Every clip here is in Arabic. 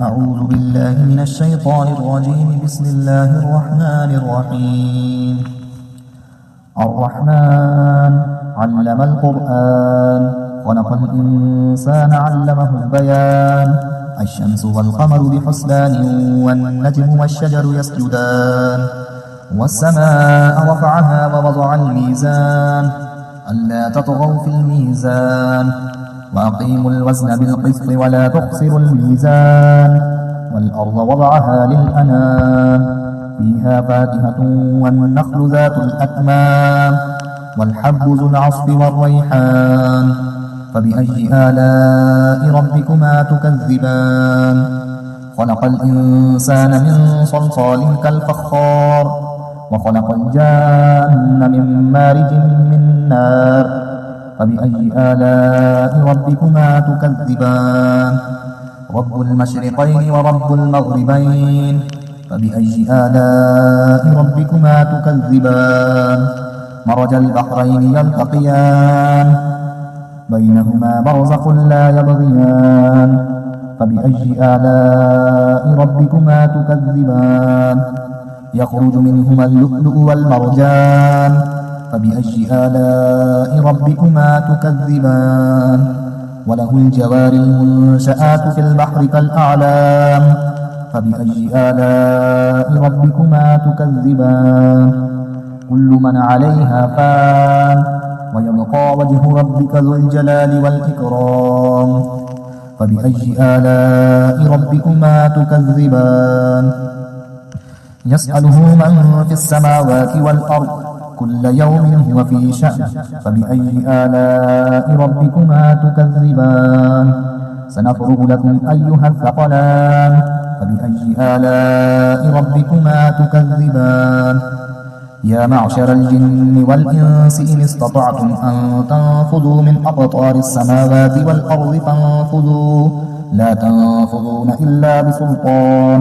أعوذ بالله من الشيطان الرجيم. بسم الله الرحمن الرحيم. الرحمن علم القرآن خلق الإنسان علمه البيان. الشمس والقمر بحسبان والنجم والشجر يسجدان. والسماء رفعها ووضع الميزان ألا تطغوا في الميزان وأقيموا الوزن بالقسط ولا تخسروا الميزان. والأرض وضعها للأنام فيها فاكهة والنخل ذات الأكمام والحب ذو العصف والريحان. فبأي آلاء ربكما تكذبان؟ خلق الإنسان من صلصال كالفخار وخلق الجان من مارج من نار. فبأي آلاء ربكما تكذبان؟ رب المشرقين ورب المغربين. فبأي آلاء ربكما تكذبان؟ مرج البحرين يلتقيان بينهما برزخ لا يبغيان. فبأي آلاء ربكما تكذبان؟ يخرج منهما اللؤلؤ والمرجان. فبأي آلاء ربكما تكذبان؟ وله الجوار المنشآت في البحر كالأعلام. فبأي آلاء ربكما تكذبان؟ كل من عليها فان ويبقى وجه ربك ذو الجلال والإكرام. فبأي آلاء ربكما تكذبان؟ يسأله من في السماوات والأرض كل يوم هو في شأن. فبأي آلاء ربكما تكذبان؟ سنفرغ لكم أيها الثقلان. فبأي آلاء ربكما تكذبان؟ يا معشر الجن والإنس إن استطعتم أن تنفذوا من أقطار السماوات والأرض فانفذوا لا تنفذون إلا بسلطان.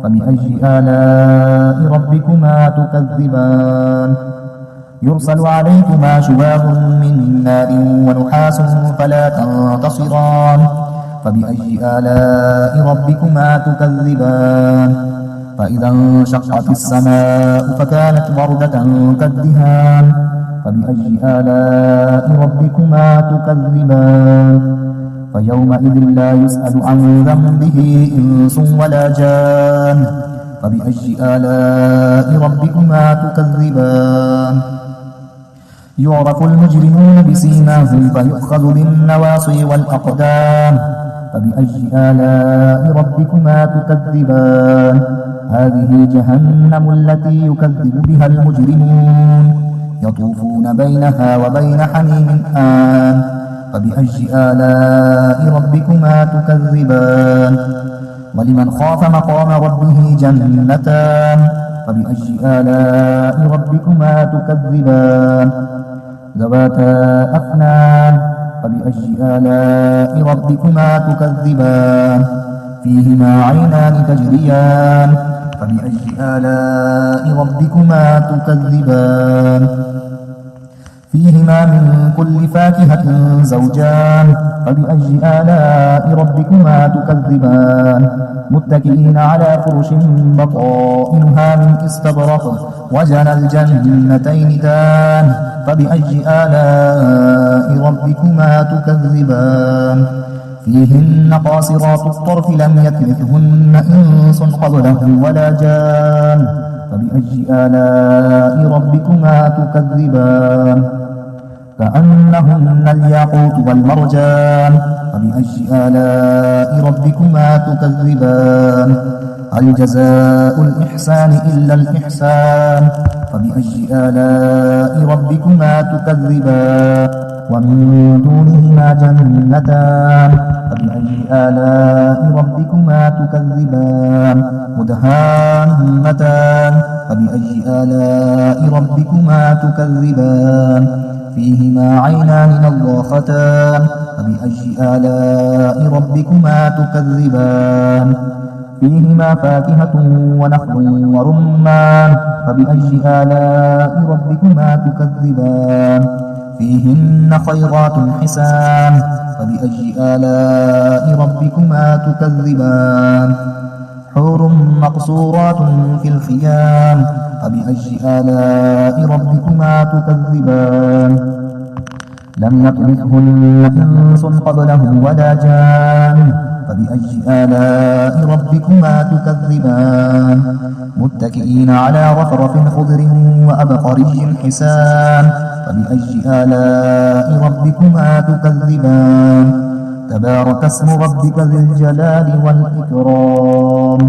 فبأي آلاء ربكما تكذبان؟ يرسل عليكما شواظ من نار ونحاس فلا تنتصران. فبأي آلاء ربكما تكذبان؟ فإذا انشقت السماء فكانت وردة كالدهان. فبأي آلاء ربكما تكذبان؟ فيومئذ لا يسأل عن ذنبه إنس ولا جان. فبأي آلاء ربكما تكذبان؟ يعرف المجرمون بسيماهم فيؤخذ بالنواصي والأقدام. فبأي آلاء ربكما تكذبان؟ هذه جهنم التي يكذب بها المجرمون يطوفون بينها وبين حميم آن. فبأي آلاء ربكما تكذبان؟ ولمن خاف مقام ربه جنتان. فبأي آلاء ربكما تكذبان؟ ذواتا أفنان. فبأي آلاء ربكما تكذبان؟ فيهما عينان تجريان. فبأي آلاء ربكما تكذبان؟ فيهما من كل فاكهة زوجان. فبأي آلاء ربكما تكذبان؟ متكئين على فرش بطائنها من استبرق وجنى الجنتين دان. فبأي آلاء ربكما تكذبان؟ فيهن قاصرات الطرف لم يطمثهن إنس قبلهم ولا جان. فبأي آلاء ربكما تكذبان؟ كأنهن الياقوت والمرجان. فبأي آلاء ربكما تكذبان؟ هل جزاء الإحسان إلا الإحسان؟ فبأي آلاء ربكما تكذبان؟ ومن دونهما جنتان. فبأي آلاء ربكما تكذبان؟ مدهامتان. فبأي آلاء ربكما تكذبان؟ فيهما عينان نضاختان. فبأي آلاء ربكما تكذبان؟ فيهما فاكهة ونخل ورمان. فبأي آلاء ربكما تكذبان؟ فيهن خيرات حسان. فبأي آلاء ربكما تكذبان حور مقصورات في الخيام فبأي آلاء ربكما تكذبان لم يطمثهن إنس قبلهم ولا جان فبأي آلاء ربكما تكذبان متكئين على رفرف خضر وأبقري حسان فبأي آلاء ربكما تكذبان تبارك اسم ربك ذي الجلال والإكرام